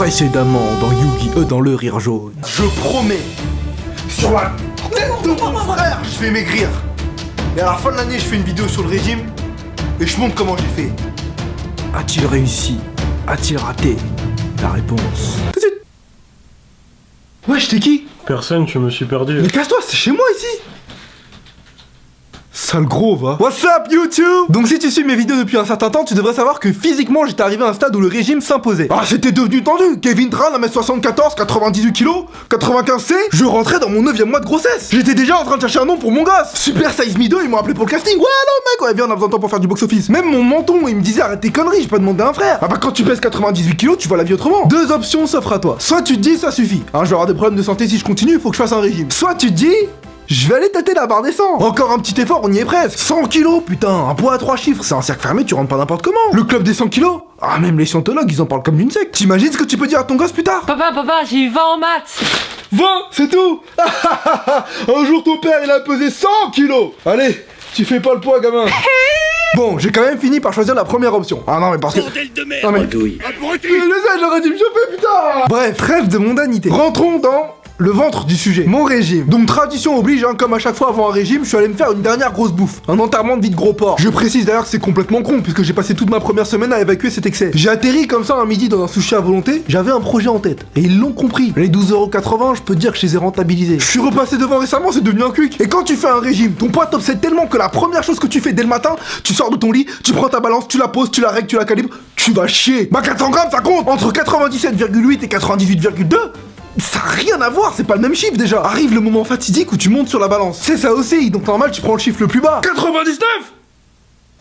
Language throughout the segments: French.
Précédemment dans Yu-Gi-Oh! Dans le rire jaune. Je promets, sur la tête de mon frère, je vais maigrir. Et à la fin de l'année, je fais une vidéo sur le régime et je montre comment j'ai fait. A-t-il réussi? A-t-il raté? La réponse. Tout de suite. Wesh, t'es qui? Personne, je me suis perdu. Mais casse-toi, c'est chez moi ici. Sale gros, va. What's up YouTube? Donc si tu suis mes vidéos depuis un certain temps, tu devrais savoir que physiquement j'étais arrivé à un stade où le régime s'imposait. Ah, c'était devenu tendu. Kevin Tran, 1m74, 98 kg, 95C, je rentrais dans mon 9ème mois de grossesse. J'étais déjà en train de chercher un nom pour mon gosse. Super Size Me 2, ils m'ont appelé pour le casting. Ouais, allô mec, ouais, viens, on a besoin de temps pour faire du box-office. Même mon menton, il me disait arrête tes conneries, j'ai pas demandé à un frère. Ah bah quand tu pèses 98 kg, tu vois la vie autrement. Deux options s'offrent à toi. Soit tu te dis ça suffit, hein, je vais avoir des problèmes de santé si je continue, il faut que je fasse un régime. Soit tu te dis je vais aller tâter la barre des 100. Encore un petit effort, on y est presque. 100 kilos, putain, un poids à 3 chiffres, c'est un cercle fermé, tu rentres pas n'importe comment. Le club des 100 kilos? Ah, même les scientologues, ils en parlent comme d'une secte. T'imagines ce que tu peux dire à ton gosse plus tard? Papa, j'ai eu 20 en maths. 20, c'est tout. Un jour ton père, il a pesé 100 kilos. Allez, tu fais pas le poids, gamin. Bon, j'ai quand même fini par choisir la première option. Ah non, mais parce que... Non mais... j'aurais dû me choper, putain. Bref, trêve de mondanité. Rentrons dans... le ventre du sujet, mon régime. Donc tradition oblige, hein, comme à chaque fois avant un régime, je suis allé me faire une dernière grosse bouffe. Un enterrement de vie de gros porc. Je précise d'ailleurs que c'est complètement con, puisque j'ai passé toute ma première semaine à évacuer cet excès. J'ai atterri comme ça un midi dans un sushi à volonté, j'avais un projet en tête. Et ils l'ont compris. Les 12,80€, je peux te dire que je les ai rentabilisés. Je suis repassé devant récemment, c'est devenu un cuic. Et quand tu fais un régime, ton poids t'obsède tellement que la première chose que tu fais dès le matin, tu sors de ton lit, tu prends ta balance, tu la poses, tu la règles, tu la calibres, tu vas chier. Bah 400 grammes ça compte. Entre 97,8 et 98,2, ça a rien à voir, c'est pas le même chiffre déjà. Arrive le moment fatidique où tu montes sur la balance. C'est ça aussi, donc normal tu prends le chiffre le plus bas. 99.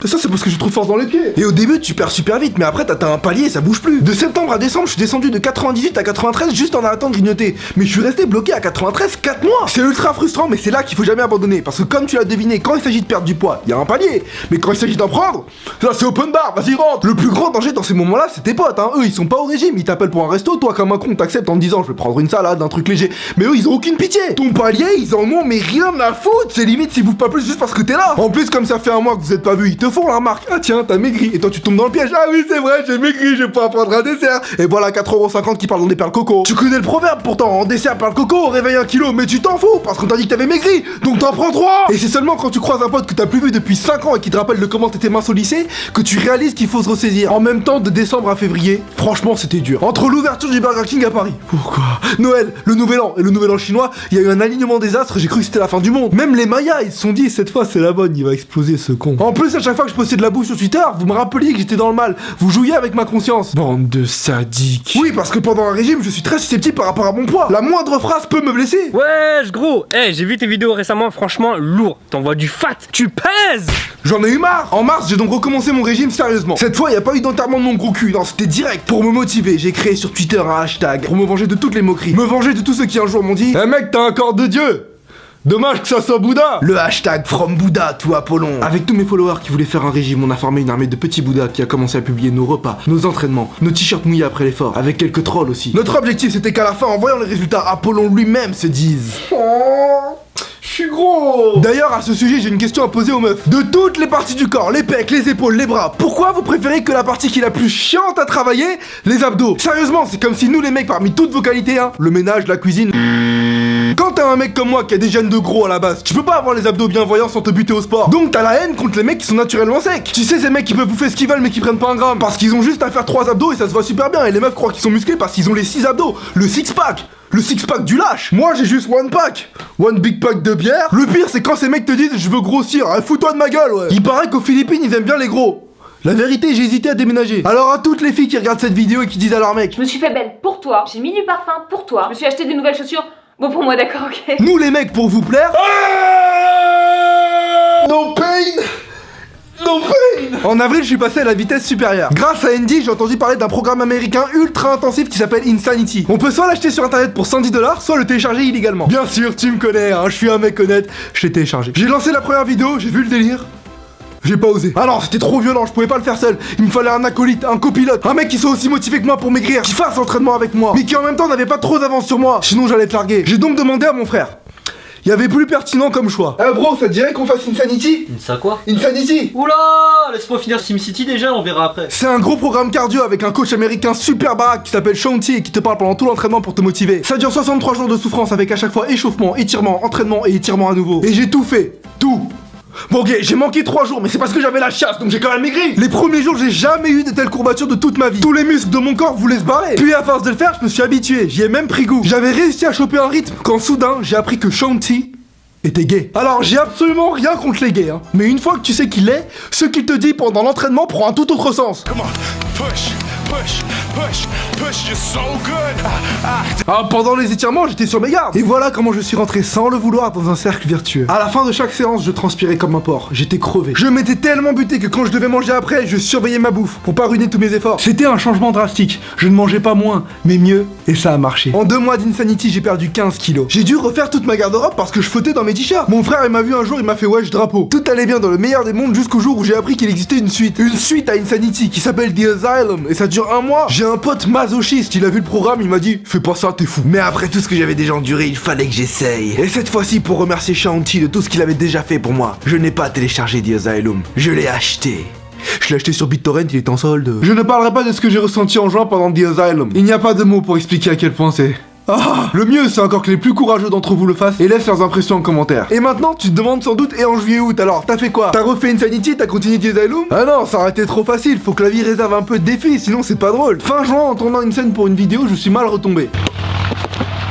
Ça c'est parce que j'ai trop de force dans les pieds. Et au début tu perds super vite, mais après t'as un palier et ça bouge plus. De septembre à décembre je suis descendu de 98 à 93 juste en arrêtant de grignoter. Mais je suis resté bloqué à 93 4 mois. C'est ultra frustrant, mais c'est là qu'il faut jamais abandonner. Parce que comme tu l'as deviné, quand il s'agit de perdre du poids, il y a un palier. Mais quand il s'agit d'en prendre, là c'est open bar, vas-y rentre. Le plus grand danger dans ces moments-là c'est tes potes, hein. Eux ils sont pas au régime, ils t'appellent pour un resto, toi comme un con t'acceptes en te disant je vais prendre une salade, un truc léger. Mais eux ils ont aucune pitié. Ton palier ils en ont mais rien à foutre. C'est limite s'ils bouffent pas plus juste parce que t'es là. En plus comme ça fait un mois que vous êtes pas vus, ils te font la remarque. Ah tiens, t'as maigri. Et toi tu tombes dans le piège. Ah oui c'est vrai, j'ai maigri, je vais pouvoir prendre un dessert. Et voilà 4,50€ qui parlent dans des perles coco. Tu connais le proverbe pourtant, en dessert perles coco, réveille 1 kilo. Mais tu t'en fous parce qu'on t'a dit que t'avais maigri, donc t'en prends 3. Et c'est seulement quand tu croises un pote que t'as plus vu depuis 5 ans et qui te rappelle de comment t'étais mince au lycée que tu réalises qu'il faut se ressaisir. En même temps de décembre à février, franchement c'était dur. Entre l'ouverture du Burger King à Paris, pourquoi Noël, le nouvel an et le nouvel an chinois, il y a eu un alignement des astres, j'ai cru que c'était la fin du monde. Même les Mayas ils se sont dit cette fois c'est la bonne, il va exploser ce con. En plus à chaque fois que je postais de la bouffe sur Twitter, vous me rappeliez que j'étais dans le mal, vous jouiez avec ma conscience. Bande de sadiques. Oui parce que pendant un régime je suis très susceptible par rapport à mon poids. La moindre phrase peut me blesser. Wesh gros, j'ai vu tes vidéos récemment, franchement lourd. T'envoies du fat, tu pèses. J'en ai eu marre. En mars j'ai donc recommencé mon régime sérieusement. Cette fois y a pas eu d'enterrement de mon gros cul, non c'était direct. Pour me motiver j'ai créé sur Twitter un hashtag pour me venger de toutes les moqueries, me venger de tous ceux qui un jour m'ont dit eh mec t'as un corps de dieu. Dommage que ça soit Bouddha. Le hashtag From Bouddha to Apollon. Avec tous mes followers qui voulaient faire un régime, on a formé une armée de petits Bouddhas qui a commencé à publier nos repas, nos entraînements, nos t-shirts mouillés après l'effort, avec quelques trolls aussi. Notre objectif c'était qu'à la fin, en voyant les résultats, Apollon lui-même se dise je suis gros. D'ailleurs à ce sujet j'ai une question à poser aux meufs. De toutes les parties du corps, les pecs, les épaules, les bras, pourquoi vous préférez que la partie qui est la plus chiante à travailler, les abdos? Sérieusement c'est comme si nous les mecs parmi toutes vos qualités, hein, le ménage, la cuisine. Quand t'es un mec comme moi qui a des gènes de gros à la base, tu peux pas avoir les abdos bienvoyants sans te buter au sport. Donc t'as la haine contre les mecs qui sont naturellement secs. Tu sais ces mecs qui peuvent bouffer ce qu'ils veulent mais qui prennent pas un gramme parce qu'ils ont juste à faire 3 abdos et ça se voit super bien. Et les meufs croient qu'ils sont musclés parce qu'ils ont les 6 abdos, le six pack. Le six pack du lâche. Moi j'ai juste one pack. One big pack de bière. Le pire c'est quand ces mecs te disent je veux grossir. Fous-toi de ma gueule ouais. Il paraît qu'aux Philippines ils aiment bien les gros. La vérité, j'ai hésité à déménager. Alors à toutes les filles qui regardent cette vidéo et qui disent à leur mec je me suis fait belle pour toi, j'ai mis du parfum pour toi, je me suis acheté des nouvelles chaussures. Bon pour moi d'accord ok. Nous les mecs pour vous plaire. No pain. No pain. En avril je suis passé à la vitesse supérieure. Grâce à Andy j'ai entendu parler d'un programme américain ultra intensif qui s'appelle Insanity. On peut soit l'acheter sur internet pour 110$, soit le télécharger illégalement. Bien sûr tu me connais hein, je suis un mec honnête, je l'ai téléchargé. J'ai lancé la première vidéo, j'ai vu le délire. J'ai pas osé. Ah non, c'était trop violent, je pouvais pas le faire seul. Il me fallait un acolyte, un copilote, un mec qui soit aussi motivé que moi pour maigrir, qui fasse l'entraînement avec moi, mais qui en même temps n'avait pas trop d'avance sur moi, sinon j'allais te larguer. J'ai donc demandé à mon frère. y avait plus pertinent comme choix. Eh bro, ça te dirait qu'on fasse Insanity? Ça quoi? Insanity! Oula, laisse-moi finir SimCity déjà, on verra après. C'est un gros programme cardio avec un coach américain super baraque qui s'appelle Shanti et qui te parle pendant tout l'entraînement pour te motiver. Ça dure 63 jours de souffrance avec à chaque fois échauffement, étirement, entraînement et étirement à nouveau. Et j'ai tout fait. Tout. Bon ok, j'ai manqué 3 jours, mais c'est parce que j'avais la chasse, donc j'ai quand même maigri. Les premiers jours, j'ai jamais eu de telles courbatures de toute ma vie. Tous les muscles de mon corps voulaient se barrer. Puis à force de le faire, je me suis habitué, j'y ai même pris goût. J'avais réussi à choper un rythme quand soudain, j'ai appris que Shanti était gay. Alors j'ai absolument rien contre les gays, hein. Mais une fois que tu sais qu'il est, ce qu'il te dit pendant l'entraînement prend un tout autre sens. Come on, push, push, push, push, you're so good. Ah, pendant les étirements, j'étais sur mes gardes. Et voilà comment je suis rentré sans le vouloir dans un cercle vertueux. À la fin de chaque séance, je transpirais comme un porc. J'étais crevé. Je m'étais tellement buté que quand je devais manger après, je surveillais ma bouffe pour pas ruiner tous mes efforts. C'était un changement drastique. Je ne mangeais pas moins, mais mieux, et ça a marché. En 2 mois d'Insanity, j'ai perdu 15 kilos. J'ai dû refaire toute ma garde-robe parce que je flottais dans mes t-shirts. Mon frère, il m'a vu un jour, il m'a fait wesh drapeau. Tout allait bien dans le meilleur des mondes jusqu'au jour où j'ai appris qu'il existait une suite. Une suite à Insanity qui s'appelle The Asylum et ça dure 1 mois. J'ai un pote masochiste, il a vu le programme, il m'a dit fais pas ça, t'es fou. Mais après tout ce que j'avais déjà enduré, il fallait que j'essaye. Et cette fois-ci, pour remercier Shanti de tout ce qu'il avait déjà fait pour moi, je n'ai pas téléchargé The Asylum, je l'ai acheté. Je l'ai acheté sur BitTorrent, il est en solde. Je ne parlerai pas de ce que j'ai ressenti en jouant pendant The Asylum. Il n'y a pas de mots pour expliquer à quel point c'est... Ah, le mieux, c'est encore que les plus courageux d'entre vous le fassent et laissent leurs impressions en commentaire. Et maintenant, tu te demandes sans doute, et en juillet-août, alors, t'as fait quoi? T'as refait Insanity? T'as continué The Asylum? Ah non, ça aurait été trop facile, faut que la vie réserve un peu de défis, sinon c'est pas drôle. Fin juin, en tournant une scène pour une vidéo, je suis mal retombé.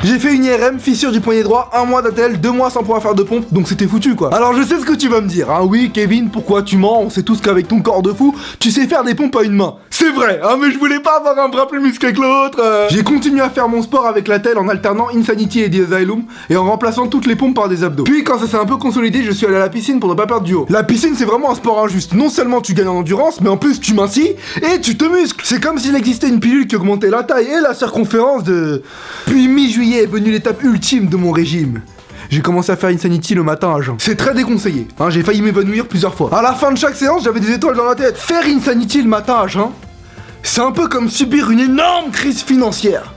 J'ai fait une IRM, fissure du poignet droit, 1 mois d'attel, 2 mois sans pouvoir faire de pompe, donc c'était foutu quoi. Alors je sais ce que tu vas me dire, hein, oui Kevin, pourquoi tu mens? On sait tous qu'avec ton corps de fou, tu sais faire des pompes à une main. C'est vrai, hein, mais je voulais pas avoir un bras plus musclé que l'autre. J'ai continué à faire mon sport avec l'attel en alternant Insanity et The Asylum, et en remplaçant toutes les pompes par des abdos. Puis quand ça s'est un peu consolidé, je suis allé à la piscine pour ne pas perdre du haut. La piscine c'est vraiment un sport injuste, non seulement tu gagnes en endurance, mais en plus tu mincis et tu te muscles. C'est comme s'il existait une pilule qui augmentait la taille et la circonférence de... Puis mi-juillet est venue l'étape ultime de mon régime. J'ai commencé à faire Insanity le matin à jeun. C'est très déconseillé, hein, j'ai failli m'évanouir plusieurs fois. À la fin de chaque séance, j'avais des étoiles dans la tête. Faire Insanity le matin à jeun, c'est un peu comme subir une énorme crise financière.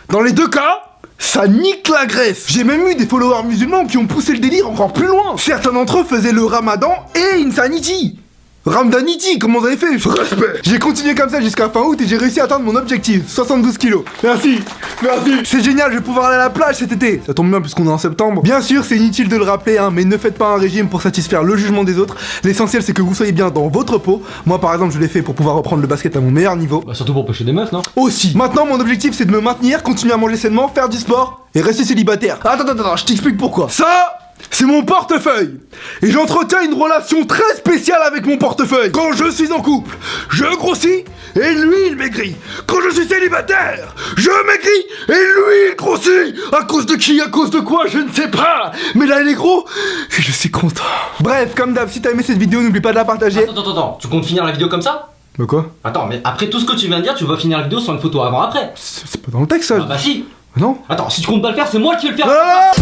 Dans les 2 cas, ça nique la graisse. J'ai même eu des followers musulmans qui ont poussé le délire encore plus loin. Certains d'entre eux faisaient le ramadan et Insanity. Ramdanity, comment vous avez fait? Respect. J'ai continué comme ça jusqu'à fin août et j'ai réussi à atteindre mon objectif, 72 kilos. Merci, merci. C'est génial, je vais pouvoir aller à la plage cet été. Ça tombe bien puisqu'on est en septembre. Bien sûr, c'est inutile de le rappeler, hein, mais ne faites pas un régime pour satisfaire le jugement des autres. L'essentiel, c'est que vous soyez bien dans votre peau. Moi, par exemple, je l'ai fait pour pouvoir reprendre le basket à mon meilleur niveau. Bah surtout pour pêcher des meufs, non? Aussi. Maintenant, mon objectif, c'est de me maintenir, continuer à manger sainement, faire du sport et rester célibataire. Attends, je t'explique pourquoi. Ça, c'est mon portefeuille. Et j'entretiens une relation très spéciale avec mon portefeuille. Quand je suis en couple, je grossis et lui il maigrit. Quand je suis célibataire, je maigris et lui il grossit. À cause de qui, à cause de quoi, je ne sais pas. Mais là il est gros et je suis content. Bref, comme d'hab, si t'as aimé cette vidéo, n'oublie pas de la partager. Attends, tu comptes finir la vidéo comme ça? Mais quoi? Attends, mais après tout ce que tu viens de dire, tu vas finir la vidéo sur une photo avant-après. C'est pas dans le texte ça. Ah bah si. Non. Attends, si tu comptes pas le faire, c'est moi qui vais le faire. Ah